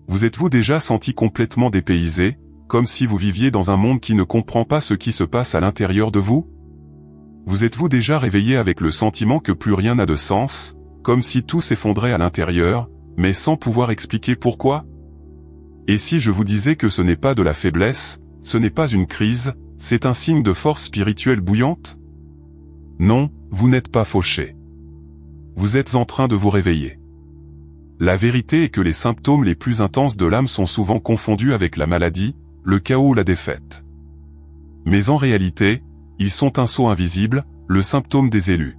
Vous êtes-vous déjà senti complètement dépaysé, comme si vous viviez dans un monde qui ne comprend pas ce qui se passe à l'intérieur de vous? Vous êtes-vous déjà réveillé avec le sentiment que plus rien n'a de sens, comme si tout s'effondrait à l'intérieur, mais sans pouvoir expliquer pourquoi? Et si je vous disais que ce n'est pas de la faiblesse, ce n'est pas une crise, c'est un signe de force spirituelle bouillante? Non, vous n'êtes pas fauché. Vous êtes en train de vous réveiller. La vérité est que les symptômes les plus intenses de l'âme sont souvent confondus avec la maladie, le chaos ou la défaite. Mais en réalité, ils sont un sceau invisible, le symptôme des élus.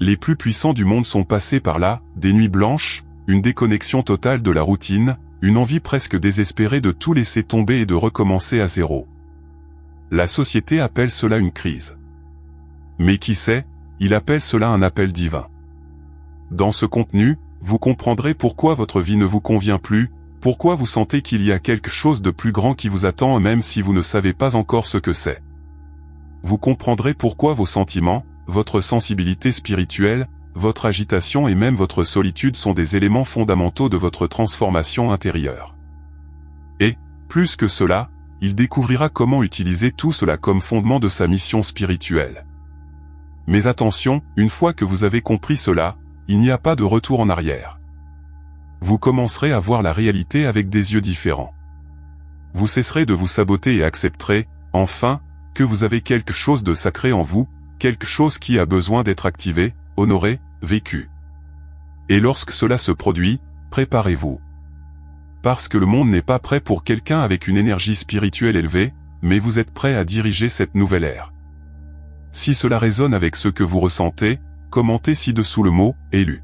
Les plus puissants du monde sont passés par là, des nuits blanches, une déconnexion totale de la routine, une envie presque désespérée de tout laisser tomber et de recommencer à zéro. La société appelle cela une crise. Mais qui sait, il appelle cela un appel divin. Dans ce contenu, vous comprendrez pourquoi votre vie ne vous convient plus, pourquoi vous sentez qu'il y a quelque chose de plus grand qui vous attend même si vous ne savez pas encore ce que c'est. Vous comprendrez pourquoi vos sentiments, votre sensibilité spirituelle, votre agitation et même votre solitude sont des éléments fondamentaux de votre transformation intérieure. Et, plus que cela, il découvrira comment utiliser tout cela comme fondement de sa mission spirituelle. Mais attention, une fois que vous avez compris cela, il n'y a pas de retour en arrière. Vous commencerez à voir la réalité avec des yeux différents. Vous cesserez de vous saboter et accepterez, enfin, que vous avez quelque chose de sacré en vous, quelque chose qui a besoin d'être activé, honoré, vécu. Et lorsque cela se produit, préparez-vous. Parce que le monde n'est pas prêt pour quelqu'un avec une énergie spirituelle élevée, mais vous êtes prêt à diriger cette nouvelle ère. Si cela résonne avec ce que vous ressentez, commentez ci-dessous le mot « élu ».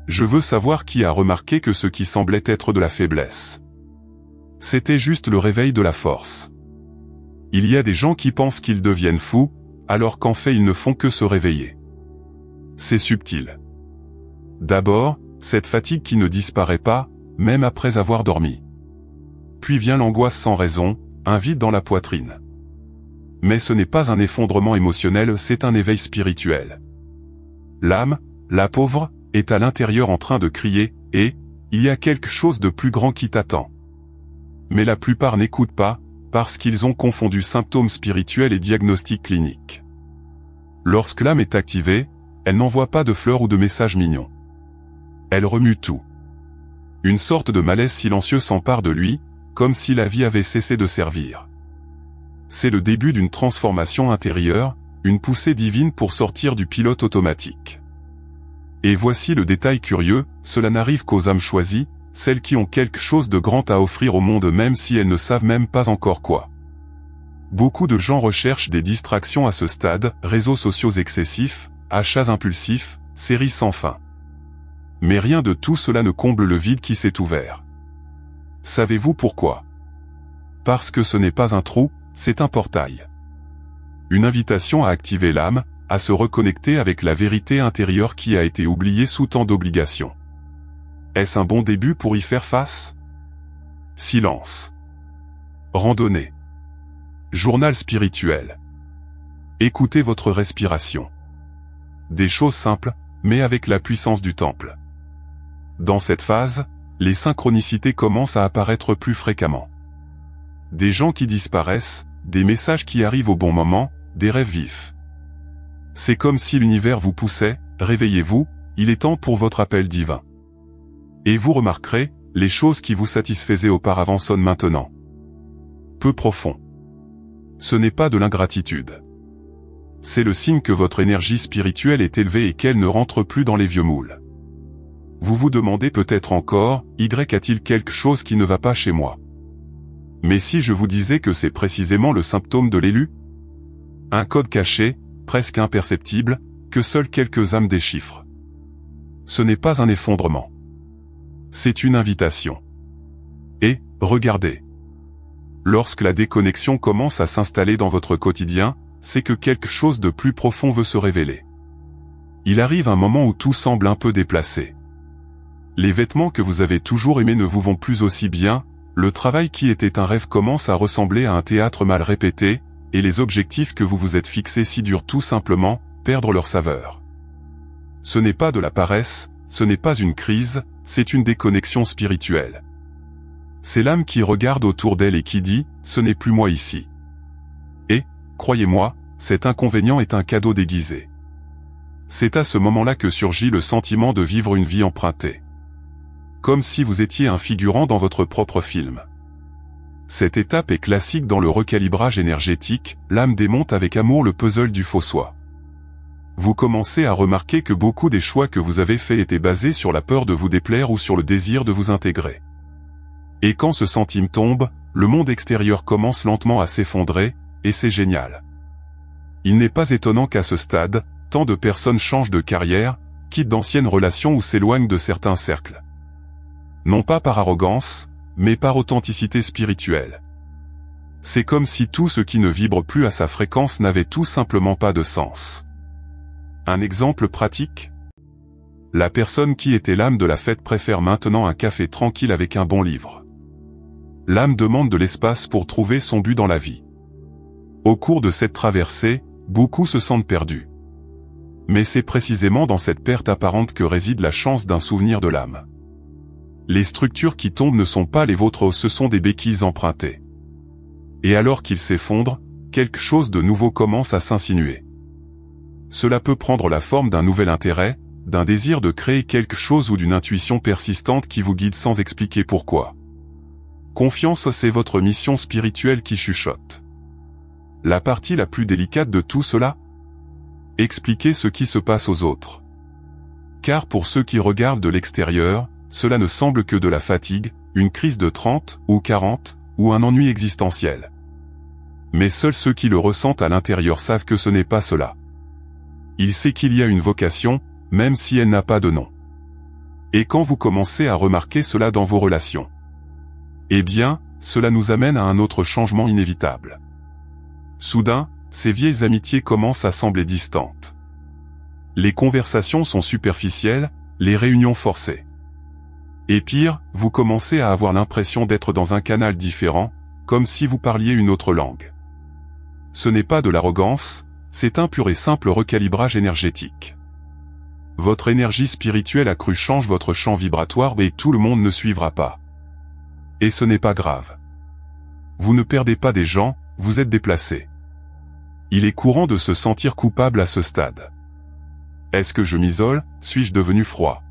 Je veux savoir qui a remarqué que ce qui semblait être de la faiblesse. C'était juste le réveil de la force. Il y a des gens qui pensent qu'ils deviennent fous, alors qu'en fait ils ne font que se réveiller. C'est subtil. D'abord, cette fatigue qui ne disparaît pas, même après avoir dormi. Puis vient l'angoisse sans raison, un vide dans la poitrine. Mais ce n'est pas un effondrement émotionnel, c'est un éveil spirituel. L'âme, la pauvre, est à l'intérieur en train de crier, et il y a quelque chose de plus grand qui t'attend. Mais la plupart n'écoutent pas, parce qu'ils ont confondu symptômes spirituels et diagnostics cliniques. Lorsque l'âme est activée, elle n'envoie pas de fleurs ou de messages mignons. Elle remue tout. Une sorte de malaise silencieux s'empare de lui, comme si la vie avait cessé de servir. C'est le début d'une transformation intérieure, une poussée divine pour sortir du pilote automatique. Et voici le détail curieux, cela n'arrive qu'aux âmes choisies, celles qui ont quelque chose de grand à offrir au monde même si elles ne savent même pas encore quoi. Beaucoup de gens recherchent des distractions à ce stade, réseaux sociaux excessifs, achats impulsifs, séries sans fin. Mais rien de tout cela ne comble le vide qui s'est ouvert. Savez-vous pourquoi? Parce que ce n'est pas un trou, c'est un portail. Une invitation à activer l'âme, à se reconnecter avec la vérité intérieure qui a été oubliée sous tant d'obligations. Est-ce un bon début pour y faire face? Silence. Randonnée. Journal spirituel. Écoutez votre respiration. Des choses simples, mais avec la puissance du temple. Dans cette phase, les synchronicités commencent à apparaître plus fréquemment. Des gens qui disparaissent, des messages qui arrivent au bon moment, des rêves vifs. C'est comme si l'univers vous poussait, réveillez-vous, il est temps pour votre appel divin. Et vous remarquerez, les choses qui vous satisfaisaient auparavant sonnent maintenant. Peu profond. Ce n'est pas de l'ingratitude. C'est le signe que votre énergie spirituelle est élevée et qu'elle ne rentre plus dans les vieux moules. Vous vous demandez peut-être encore, Y a-t-il quelque chose qui ne va pas chez moi? Mais si je vous disais que c'est précisément le symptôme de l'élu? Un code caché, presque imperceptible, que seules quelques âmes déchiffrent. Ce n'est pas un effondrement. C'est une invitation. Et, regardez. Lorsque la déconnexion commence à s'installer dans votre quotidien, c'est que quelque chose de plus profond veut se révéler. Il arrive un moment où tout semble un peu déplacé. Les vêtements que vous avez toujours aimés ne vous vont plus aussi bien, le travail qui était un rêve commence à ressembler à un théâtre mal répété, et les objectifs que vous vous êtes fixés si durent tout simplement, perdre leur saveur. Ce n'est pas de la paresse, ce n'est pas une crise, c'est une déconnexion spirituelle. C'est l'âme qui regarde autour d'elle et qui dit, ce n'est plus moi ici. Et, croyez-moi, cet inconvénient est un cadeau déguisé. C'est à ce moment-là que surgit le sentiment de vivre une vie empruntée. Comme si vous étiez un figurant dans votre propre film. Cette étape est classique dans le recalibrage énergétique, l'âme démonte avec amour le puzzle du faux soi. Vous commencez à remarquer que beaucoup des choix que vous avez faits étaient basés sur la peur de vous déplaire ou sur le désir de vous intégrer. Et quand ce centime tombe, le monde extérieur commence lentement à s'effondrer, et c'est génial. Il n'est pas étonnant qu'à ce stade, tant de personnes changent de carrière, quittent d'anciennes relations ou s'éloignent de certains cercles. Non pas par arrogance, mais par authenticité spirituelle. C'est comme si tout ce qui ne vibre plus à sa fréquence n'avait tout simplement pas de sens. Un exemple pratique ? La personne qui était l'âme de la fête préfère maintenant un café tranquille avec un bon livre. L'âme demande de l'espace pour trouver son but dans la vie. Au cours de cette traversée, beaucoup se sentent perdus. Mais c'est précisément dans cette perte apparente que réside la chance d'un souvenir de l'âme. Les structures qui tombent ne sont pas les vôtres, ce sont des béquilles empruntées. Et alors qu'ils s'effondrent, quelque chose de nouveau commence à s'insinuer. Cela peut prendre la forme d'un nouvel intérêt, d'un désir de créer quelque chose ou d'une intuition persistante qui vous guide sans expliquer pourquoi. Confiance, c'est votre mission spirituelle qui chuchote. La partie la plus délicate de tout cela ? Expliquer ce qui se passe aux autres. Car pour ceux qui regardent de l'extérieur, cela ne semble que de la fatigue, une crise de 30 ou 40, ou un ennui existentiel. Mais seuls ceux qui le ressentent à l'intérieur savent que ce n'est pas cela. Il sait qu'il y a une vocation, même si elle n'a pas de nom. Et quand vous commencez à remarquer cela dans vos relations, eh bien, cela nous amène à un autre changement inévitable. Soudain, ces vieilles amitiés commencent à sembler distantes. Les conversations sont superficielles, les réunions forcées. Et pire, vous commencez à avoir l'impression d'être dans un canal différent, comme si vous parliez une autre langue. Ce n'est pas de l'arrogance, c'est un pur et simple recalibrage énergétique. Votre énergie spirituelle accrue change votre champ vibratoire et tout le monde ne suivra pas. Et ce n'est pas grave. Vous ne perdez pas des gens, vous êtes déplacé. Il est courant de se sentir coupable à ce stade. Est-ce que je m'isole? Suis-je devenu froid?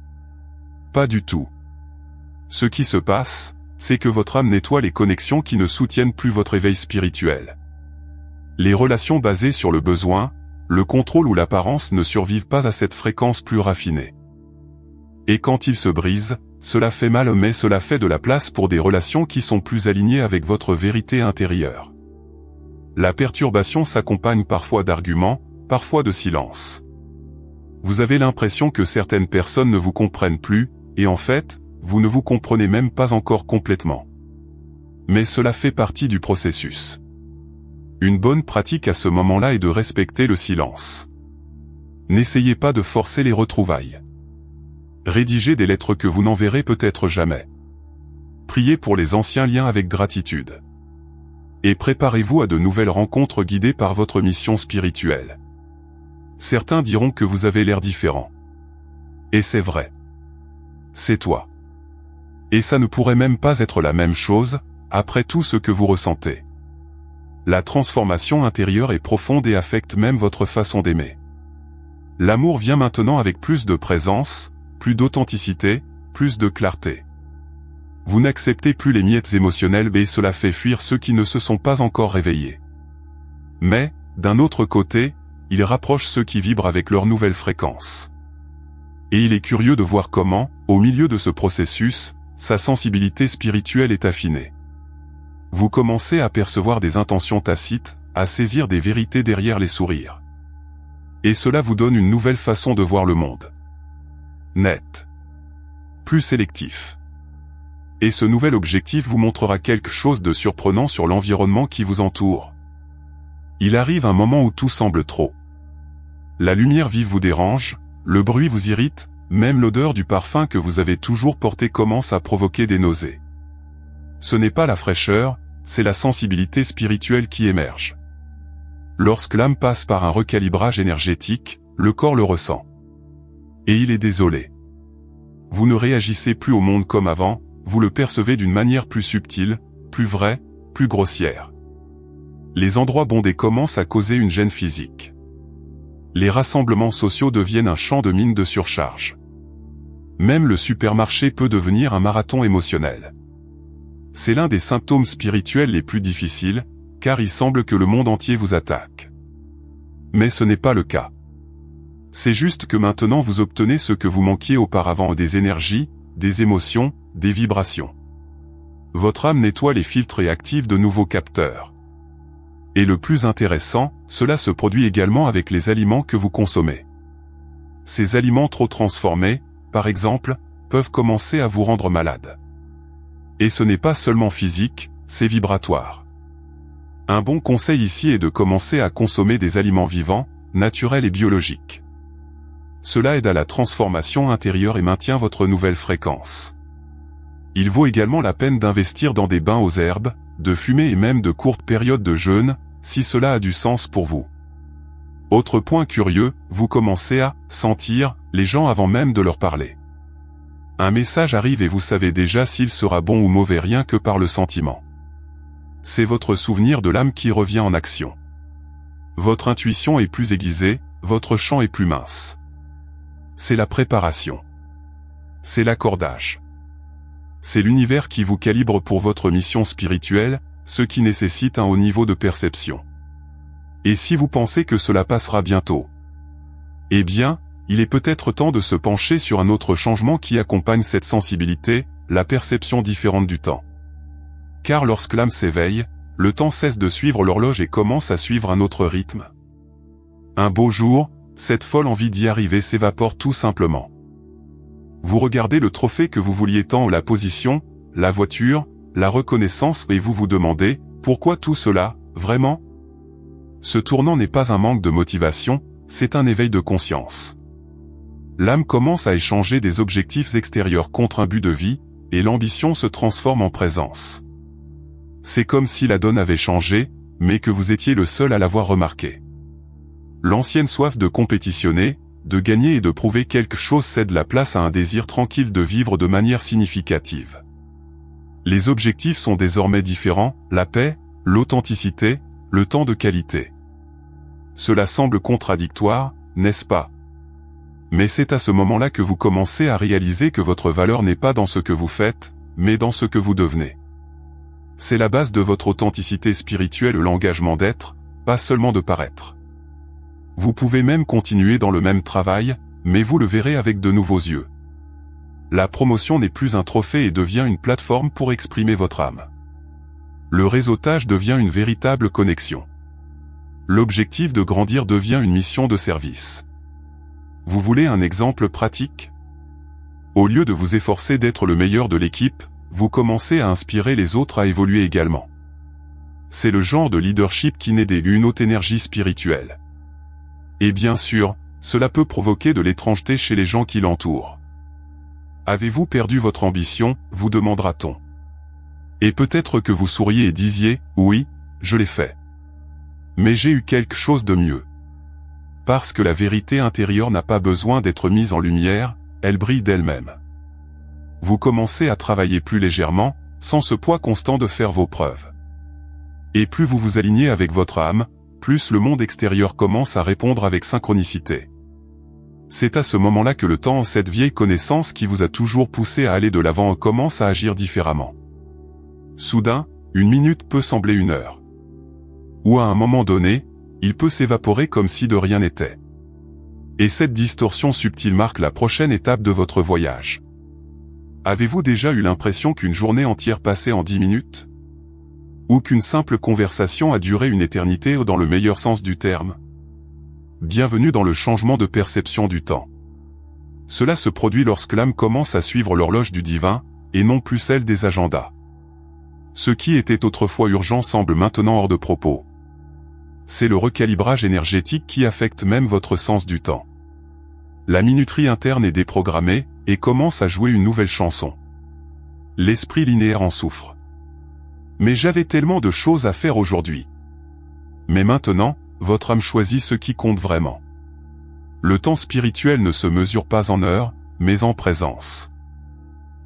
Pas du tout. Ce qui se passe, c'est que votre âme nettoie les connexions qui ne soutiennent plus votre éveil spirituel. Les relations basées sur le besoin, le contrôle ou l'apparence ne survivent pas à cette fréquence plus raffinée. Et quand ils se brisent, cela fait mal, mais cela fait de la place pour des relations qui sont plus alignées avec votre vérité intérieure. La perturbation s'accompagne parfois d'arguments, parfois de silence. Vous avez l'impression que certaines personnes ne vous comprennent plus, et en fait, vous ne vous comprenez même pas encore complètement. Mais cela fait partie du processus. Une bonne pratique à ce moment-là est de respecter le silence. N'essayez pas de forcer les retrouvailles. Rédigez des lettres que vous n'enverrez peut-être jamais. Priez pour les anciens liens avec gratitude. Et préparez-vous à de nouvelles rencontres guidées par votre mission spirituelle. Certains diront que vous avez l'air différent. Et c'est vrai. C'est toi. Et ça ne pourrait même pas être la même chose, après tout ce que vous ressentez. La transformation intérieure est profonde et affecte même votre façon d'aimer. L'amour vient maintenant avec plus de présence, plus d'authenticité, plus de clarté. Vous n'acceptez plus les miettes émotionnelles et cela fait fuir ceux qui ne se sont pas encore réveillés. Mais, d'un autre côté, il rapproche ceux qui vibrent avec leur nouvelle fréquence. Et il est curieux de voir comment, au milieu de ce processus, sa sensibilité spirituelle est affinée. Vous commencez à percevoir des intentions tacites, à saisir des vérités derrière les sourires. Et cela vous donne une nouvelle façon de voir le monde. Net. Plus sélectif. Et ce nouvel objectif vous montrera quelque chose de surprenant sur l'environnement qui vous entoure. Il arrive un moment où tout semble trop. La lumière vive vous dérange, le bruit vous irrite, même l'odeur du parfum que vous avez toujours porté commence à provoquer des nausées. Ce n'est pas la fraîcheur, c'est la sensibilité spirituelle qui émerge. Lorsque l'âme passe par un recalibrage énergétique, le corps le ressent. Et il est désolé. Vous ne réagissez plus au monde comme avant, vous le percevez d'une manière plus subtile, plus vraie, plus grossière. Les endroits bondés commencent à causer une gêne physique. Les rassemblements sociaux deviennent un champ de mine de surcharge. Même le supermarché peut devenir un marathon émotionnel. C'est l'un des symptômes spirituels les plus difficiles, car il semble que le monde entier vous attaque. Mais ce n'est pas le cas. C'est juste que maintenant vous obtenez ce que vous manquiez auparavant, des énergies, des émotions, des vibrations. Votre âme nettoie les filtres et active de nouveaux capteurs. Et le plus intéressant, cela se produit également avec les aliments que vous consommez. Ces aliments trop transformés, par exemple, peuvent commencer à vous rendre malade. Et ce n'est pas seulement physique, c'est vibratoire. Un bon conseil ici est de commencer à consommer des aliments vivants, naturels et biologiques. Cela aide à la transformation intérieure et maintient votre nouvelle fréquence. Il vaut également la peine d'investir dans des bains aux herbes, de fumer et même de courtes périodes de jeûne, si cela a du sens pour vous. Autre point curieux, vous commencez à sentir les gens avant même de leur parler. Un message arrive et vous savez déjà s'il sera bon ou mauvais rien que par le sentiment. C'est votre souvenir de l'âme qui revient en action. Votre intuition est plus aiguisée, votre champ est plus mince. C'est la préparation. C'est l'accordage. C'est l'univers qui vous calibre pour votre mission spirituelle, ce qui nécessite un haut niveau de perception. Et si vous pensez que cela passera bientôt, eh bien, il est peut-être temps de se pencher sur un autre changement qui accompagne cette sensibilité, la perception différente du temps. Car lorsque l'âme s'éveille, le temps cesse de suivre l'horloge et commence à suivre un autre rythme. Un beau jour, cette folle envie d'y arriver s'évapore tout simplement. Vous regardez le trophée que vous vouliez tant, la position, la voiture, la reconnaissance et vous vous demandez, pourquoi tout cela, vraiment ? Ce tournant n'est pas un manque de motivation, c'est un éveil de conscience. L'âme commence à échanger des objectifs extérieurs contre un but de vie, et l'ambition se transforme en présence. C'est comme si la donne avait changé, mais que vous étiez le seul à l'avoir remarqué. L'ancienne soif de compétitionner, de gagner et de prouver quelque chose cède la place à un désir tranquille de vivre de manière significative. Les objectifs sont désormais différents, la paix, l'authenticité, le temps de qualité. Cela semble contradictoire, n'est-ce pas? Mais c'est à ce moment-là que vous commencez à réaliser que votre valeur n'est pas dans ce que vous faites, mais dans ce que vous devenez. C'est la base de votre authenticité spirituelle, l'engagement d'être, pas seulement de paraître. Vous pouvez même continuer dans le même travail, mais vous le verrez avec de nouveaux yeux. La promotion n'est plus un trophée et devient une plateforme pour exprimer votre âme. Le réseautage devient une véritable connexion. L'objectif de grandir devient une mission de service. Vous voulez un exemple pratique? Au lieu de vous efforcer d'être le meilleur de l'équipe, vous commencez à inspirer les autres à évoluer également. C'est le genre de leadership qui naît d'une haute énergie spirituelle. Et bien sûr, cela peut provoquer de l'étrangeté chez les gens qui l'entourent. Avez-vous perdu votre ambition, vous demandera-t-on. Et peut-être que vous souriez et disiez, oui, je l'ai fait. Mais j'ai eu quelque chose de mieux. Parce que la vérité intérieure n'a pas besoin d'être mise en lumière, elle brille d'elle-même. Vous commencez à travailler plus légèrement, sans ce poids constant de faire vos preuves. Et plus vous vous alignez avec votre âme, plus le monde extérieur commence à répondre avec synchronicité. C'est à ce moment-là que le temps, cette vieille connaissance qui vous a toujours poussé à aller de l'avant, commence à agir différemment. Soudain, une minute peut sembler une heure. Ou à un moment donné, il peut s'évaporer comme si de rien n'était. Et cette distorsion subtile marque la prochaine étape de votre voyage. Avez-vous déjà eu l'impression qu'une journée entière passait en 10 minutes ? Ou qu'une simple conversation a duré une éternité dans le meilleur sens du terme? Bienvenue dans le changement de perception du temps. Cela se produit lorsque l'âme commence à suivre l'horloge du divin, et non plus celle des agendas. Ce qui était autrefois urgent semble maintenant hors de propos. C'est le recalibrage énergétique qui affecte même votre sens du temps. La minuterie interne est déprogrammée, et commence à jouer une nouvelle chanson. L'esprit linéaire en souffre. Mais j'avais tellement de choses à faire aujourd'hui. Mais maintenant, votre âme choisit ce qui compte vraiment. Le temps spirituel ne se mesure pas en heures, mais en présence.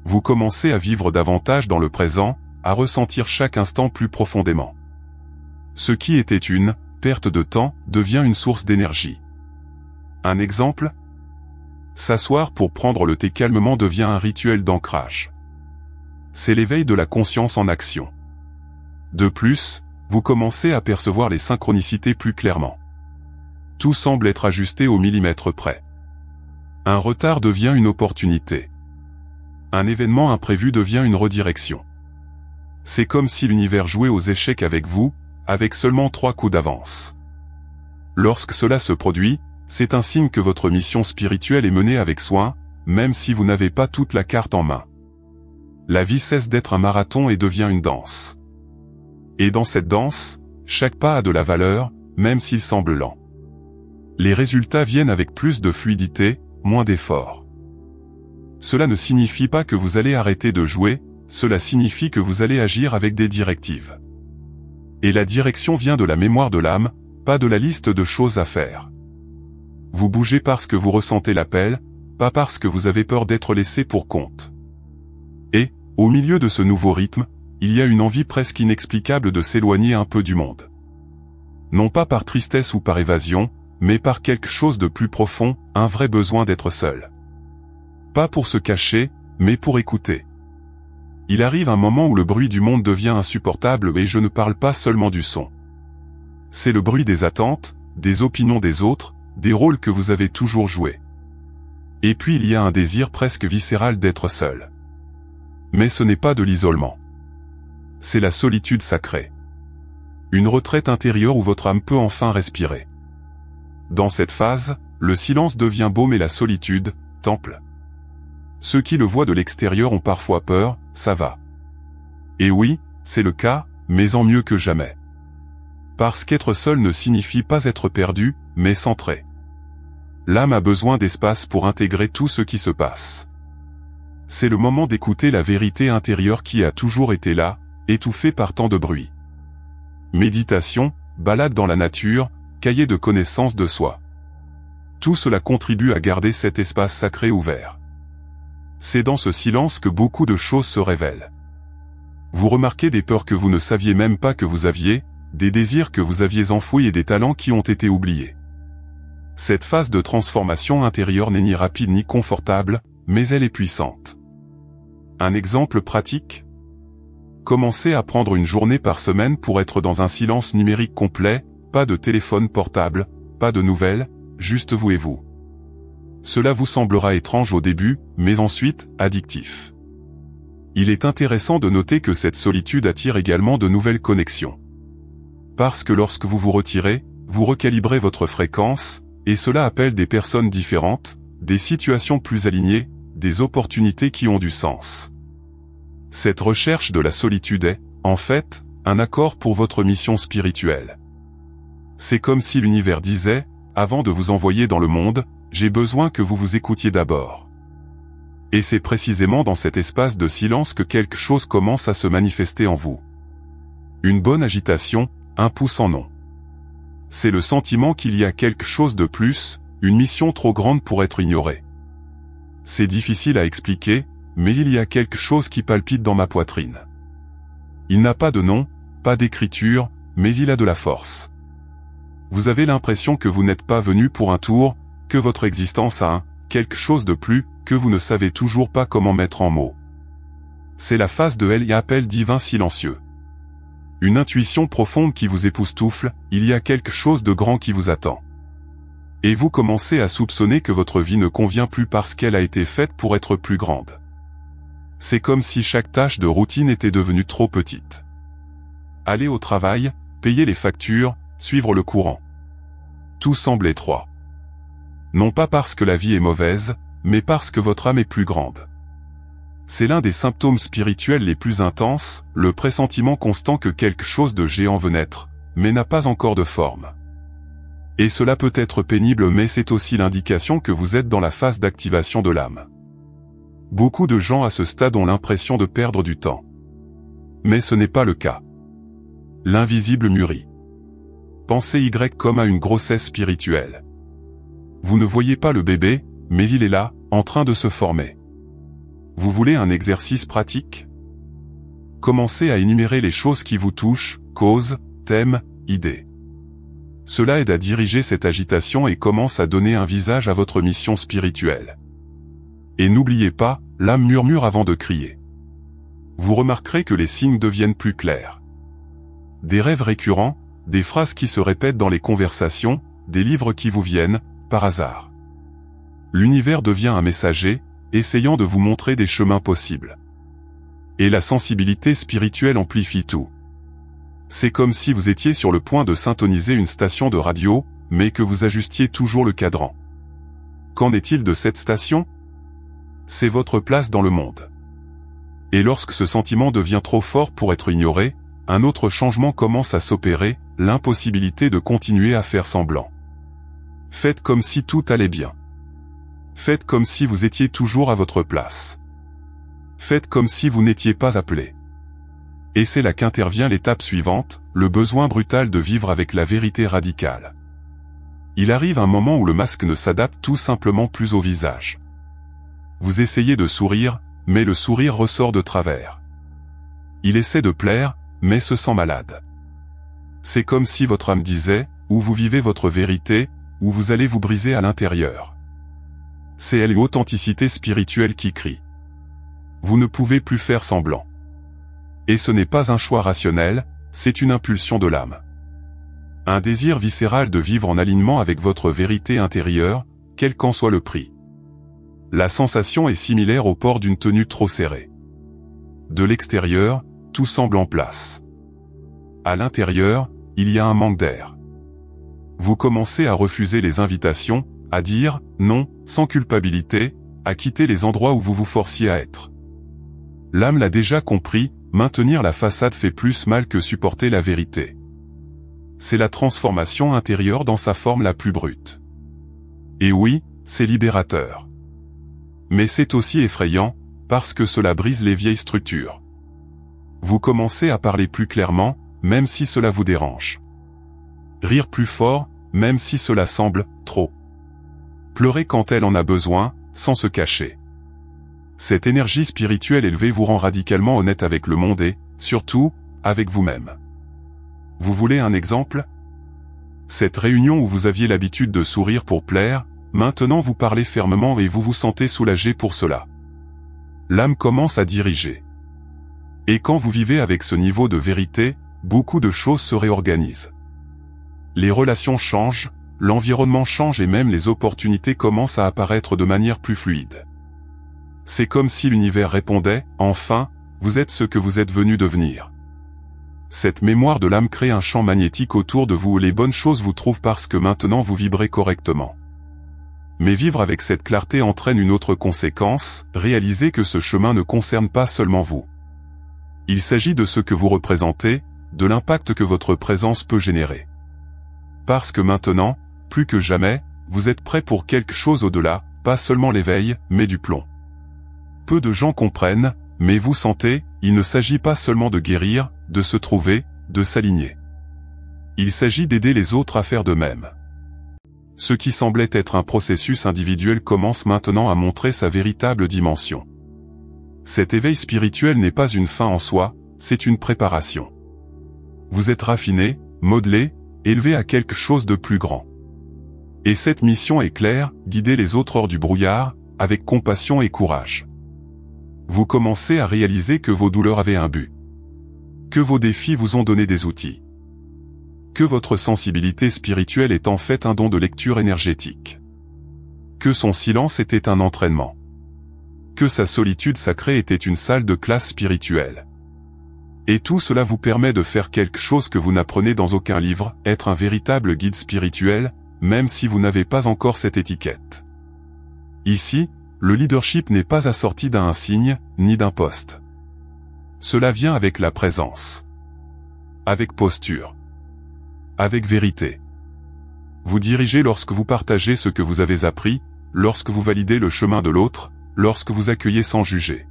Vous commencez à vivre davantage dans le présent, à ressentir chaque instant plus profondément. Ce qui était une perte de temps devient une source d'énergie. Un exemple ? S'asseoir pour prendre le thé calmement devient un rituel d'ancrage. C'est l'éveil de la conscience en action. De plus, vous commencez à percevoir les synchronicités plus clairement. Tout semble être ajusté au millimètre près. Un retard devient une opportunité. Un événement imprévu devient une redirection. C'est comme si l'univers jouait aux échecs avec vous, avec seulement 3 coups d'avance. Lorsque cela se produit, c'est un signe que votre mission spirituelle est menée avec soin, même si vous n'avez pas toute la carte en main. La vie cesse d'être un marathon et devient une danse. Et dans cette danse, chaque pas a de la valeur, même s'il semble lent. Les résultats viennent avec plus de fluidité, moins d'effort. Cela ne signifie pas que vous allez arrêter de jouer, cela signifie que vous allez agir avec des directives. Et la direction vient de la mémoire de l'âme, pas de la liste de choses à faire. Vous bougez parce que vous ressentez l'appel, pas parce que vous avez peur d'être laissé pour compte. Et, au milieu de ce nouveau rythme, il y a une envie presque inexplicable de s'éloigner un peu du monde. Non pas par tristesse ou par évasion, mais par quelque chose de plus profond, un vrai besoin d'être seul. Pas pour se cacher, mais pour écouter. Il arrive un moment où le bruit du monde devient insupportable et je ne parle pas seulement du son. C'est le bruit des attentes, des opinions des autres, des rôles que vous avez toujours joués. Et puis il y a un désir presque viscéral d'être seul. Mais ce n'est pas de l'isolement. C'est la solitude sacrée. Une retraite intérieure où votre âme peut enfin respirer. Dans cette phase, le silence devient baume et la solitude, temple. Ceux qui le voient de l'extérieur ont parfois peur, ça va. Et oui, c'est le cas, mais en mieux que jamais. Parce qu'être seul ne signifie pas être perdu, mais centré. L'âme a besoin d'espace pour intégrer tout ce qui se passe. C'est le moment d'écouter la vérité intérieure qui a toujours été là, étouffée par tant de bruit. Méditation, balade dans la nature, cahier de connaissances de soi. Tout cela contribue à garder cet espace sacré ouvert. C'est dans ce silence que beaucoup de choses se révèlent. Vous remarquez des peurs que vous ne saviez même pas que vous aviez, des désirs que vous aviez enfouis et des talents qui ont été oubliés. Cette phase de transformation intérieure n'est ni rapide ni confortable, mais elle est puissante. Un exemple pratique ? Commencez à prendre une journée par semaine pour être dans un silence numérique complet, pas de téléphone portable, pas de nouvelles, juste vous et vous. Cela vous semblera étrange au début, mais ensuite, addictif. Il est intéressant de noter que cette solitude attire également de nouvelles connexions. Parce que lorsque vous vous retirez, vous recalibrez votre fréquence, et cela appelle des personnes différentes, des situations plus alignées, des opportunités qui ont du sens. Cette recherche de la solitude est, en fait, un accord pour votre mission spirituelle. C'est comme si l'univers disait, avant de vous envoyer dans le monde, j'ai besoin que vous vous écoutiez d'abord. Et c'est précisément dans cet espace de silence que quelque chose commence à se manifester en vous. Une bonne agitation, un pouce en non. C'est le sentiment qu'il y a quelque chose de plus, une mission trop grande pour être ignorée. C'est difficile à expliquer, mais il y a quelque chose qui palpite dans ma poitrine. Il n'a pas de nom, pas d'écriture, mais il a de la force. Vous avez l'impression que vous n'êtes pas venu pour un tour, que votre existence a quelque chose de plus, que vous ne savez toujours pas comment mettre en mots. C'est la phase de l'appel divin silencieux. Une intuition profonde qui vous époustoufle, il y a quelque chose de grand qui vous attend. Et vous commencez à soupçonner que votre vie ne convient plus parce qu'elle a été faite pour être plus grande. C'est comme si chaque tâche de routine était devenue trop petite. Aller au travail, payer les factures, suivre le courant. Tout semble étroit. Non pas parce que la vie est mauvaise, mais parce que votre âme est plus grande. C'est l'un des symptômes spirituels les plus intenses, le pressentiment constant que quelque chose de géant veut naître, mais n'a pas encore de forme. Et cela peut être pénible, mais c'est aussi l'indication que vous êtes dans la phase d'activation de l'âme. Beaucoup de gens à ce stade ont l'impression de perdre du temps. Mais ce n'est pas le cas. L'invisible mûrit. Pensez Y comme à une grossesse spirituelle. Vous ne voyez pas le bébé, mais il est là, en train de se former. Vous voulez un exercice pratique? Commencez à énumérer les choses qui vous touchent, causes, thèmes, idées. Cela aide à diriger cette agitation et commence à donner un visage à votre mission spirituelle. Et n'oubliez pas, l'âme murmure avant de crier. Vous remarquerez que les signes deviennent plus clairs. Des rêves récurrents, des phrases qui se répètent dans les conversations, des livres qui vous viennent, par hasard. L'univers devient un messager, essayant de vous montrer des chemins possibles. Et la sensibilité spirituelle amplifie tout. C'est comme si vous étiez sur le point de syntoniser une station de radio, mais que vous ajustiez toujours le cadran. Qu'en est-il de cette station? C'est votre place dans le monde. Et lorsque ce sentiment devient trop fort pour être ignoré, un autre changement commence à s'opérer, l'impossibilité de continuer à faire semblant. Faites comme si tout allait bien. Faites comme si vous étiez toujours à votre place. Faites comme si vous n'étiez pas appelé. Et c'est là qu'intervient l'étape suivante, le besoin brutal de vivre avec la vérité radicale. Il arrive un moment où le masque ne s'adapte tout simplement plus au visage. Vous essayez de sourire, mais le sourire ressort de travers. Il essaie de plaire, mais se sent malade. C'est comme si votre âme disait, ou vous vivez votre vérité, ou vous allez vous briser à l'intérieur. C'est elle l'authenticité spirituelle qui crie. Vous ne pouvez plus faire semblant. Et ce n'est pas un choix rationnel, c'est une impulsion de l'âme. Un désir viscéral de vivre en alignement avec votre vérité intérieure, quel qu'en soit le prix. La sensation est similaire au port d'une tenue trop serrée. De l'extérieur, tout semble en place. À l'intérieur, il y a un manque d'air. Vous commencez à refuser les invitations, à dire « non » sans culpabilité, à quitter les endroits où vous vous forciez à être. L'âme l'a déjà compris, maintenir la façade fait plus mal que supporter la vérité. C'est la transformation intérieure dans sa forme la plus brute. Et oui, c'est libérateur. Mais c'est aussi effrayant, parce que cela brise les vieilles structures. Vous commencez à parler plus clairement, même si cela vous dérange. Rire plus fort, même si cela semble trop. Pleurer quand elle en a besoin, sans se cacher. Cette énergie spirituelle élevée vous rend radicalement honnête avec le monde et, surtout, avec vous-même. Vous voulez un exemple? Cette réunion où vous aviez l'habitude de sourire pour plaire, maintenant vous parlez fermement et vous vous sentez soulagé pour cela. L'âme commence à diriger. Et quand vous vivez avec ce niveau de vérité, beaucoup de choses se réorganisent. Les relations changent, l'environnement change et même les opportunités commencent à apparaître de manière plus fluide. C'est comme si l'univers répondait, enfin, vous êtes ce que vous êtes venu devenir. Cette mémoire de l'âme crée un champ magnétique autour de vous où les bonnes choses vous trouvent parce que maintenant vous vibrez correctement. Mais vivre avec cette clarté entraîne une autre conséquence, réaliser que ce chemin ne concerne pas seulement vous. Il s'agit de ce que vous représentez, de l'impact que votre présence peut générer. Parce que maintenant, plus que jamais, vous êtes prêt pour quelque chose au-delà, pas seulement l'éveil, mais du plomb. Peu de gens comprennent, mais vous sentez, il ne s'agit pas seulement de guérir, de se trouver, de s'aligner. Il s'agit d'aider les autres à faire de même. Ce qui semblait être un processus individuel commence maintenant à montrer sa véritable dimension. Cet éveil spirituel n'est pas une fin en soi, c'est une préparation. Vous êtes raffiné, modelé, élevé à quelque chose de plus grand. Et cette mission est claire, guider les autres hors du brouillard, avec compassion et courage. Vous commencez à réaliser que vos douleurs avaient un but. Que vos défis vous ont donné des outils. Que votre sensibilité spirituelle est en fait un don de lecture énergétique. Que son silence était un entraînement. Que sa solitude sacrée était une salle de classe spirituelle. Et tout cela vous permet de faire quelque chose que vous n'apprenez dans aucun livre, être un véritable guide spirituel, même si vous n'avez pas encore cette étiquette. Ici, le leadership n'est pas assorti d'un signe, ni d'un poste. Cela vient avec la présence. Avec posture. Avec vérité. Vous dirigez lorsque vous partagez ce que vous avez appris, lorsque vous validez le chemin de l'autre, lorsque vous accueillez sans juger.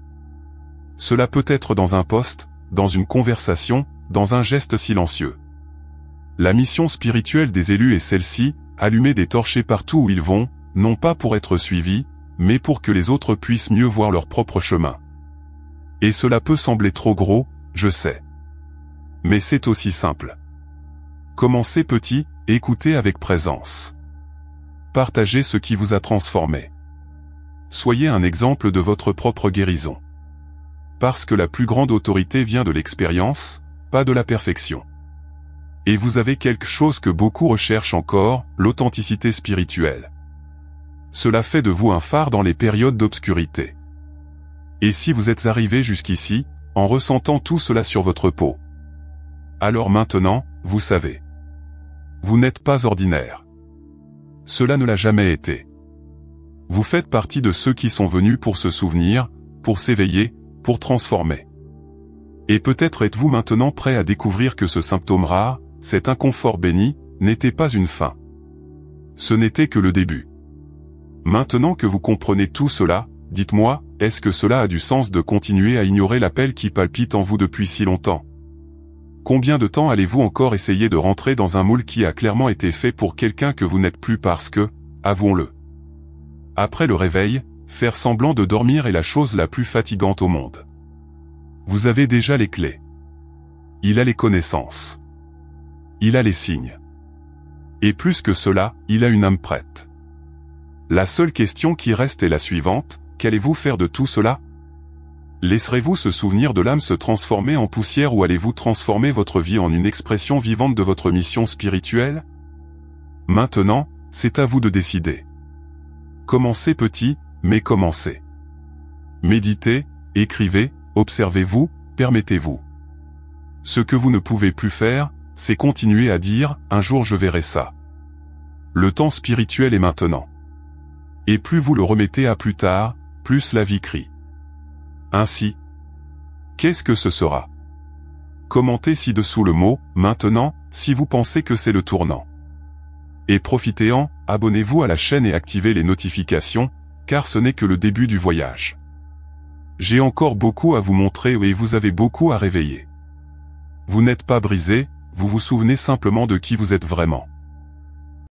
Cela peut être dans un poste, dans une conversation, dans un geste silencieux. La mission spirituelle des élus est celle-ci, allumer des torchers partout où ils vont, non pas pour être suivis, mais pour que les autres puissent mieux voir leur propre chemin. Et cela peut sembler trop gros, je sais. Mais c'est aussi simple. Commencez petit, écoutez avec présence. Partagez ce qui vous a transformé. Soyez un exemple de votre propre guérison. Parce que la plus grande autorité vient de l'expérience, pas de la perfection. Et vous avez quelque chose que beaucoup recherchent encore, l'authenticité spirituelle. Cela fait de vous un phare dans les périodes d'obscurité. Et si vous êtes arrivé jusqu'ici, en ressentant tout cela sur votre peau, alors maintenant, vous savez. Vous n'êtes pas ordinaire. Cela ne l'a jamais été. Vous faites partie de ceux qui sont venus pour se souvenir, pour s'éveiller, pour transformer. Et peut-être êtes-vous maintenant prêt à découvrir que ce symptôme rare, cet inconfort béni, n'était pas une fin. Ce n'était que le début. Maintenant que vous comprenez tout cela, dites-moi, est-ce que cela a du sens de continuer à ignorer l'appel qui palpite en vous depuis si longtemps? Combien de temps allez-vous encore essayer de rentrer dans un moule qui a clairement été fait pour quelqu'un que vous n'êtes plus parce que, avouons-le. Après le réveil, faire semblant de dormir est la chose la plus fatigante au monde. Vous avez déjà les clés. Il a les connaissances. Il a les signes. Et plus que cela, il a une âme prête. La seule question qui reste est la suivante, qu'allez-vous faire de tout cela? Laisserez-vous ce souvenir de l'âme se transformer en poussière ou allez-vous transformer votre vie en une expression vivante de votre mission spirituelle? Maintenant, c'est à vous de décider. Commencez petit, mais commencez. Méditez, écrivez, observez-vous, permettez-vous. Ce que vous ne pouvez plus faire, c'est continuer à dire « un jour je verrai ça ». Le temps spirituel est maintenant. Et plus vous le remettez à plus tard, plus la vie crie. Ainsi, qu'est-ce que ce sera? Commentez ci-dessous le mot « maintenant » si vous pensez que c'est le tournant. Et profitez-en, abonnez-vous à la chaîne et activez les notifications, car ce n'est que le début du voyage. J'ai encore beaucoup à vous montrer et vous avez beaucoup à réveiller. Vous n'êtes pas brisé, vous vous souvenez simplement de qui vous êtes vraiment.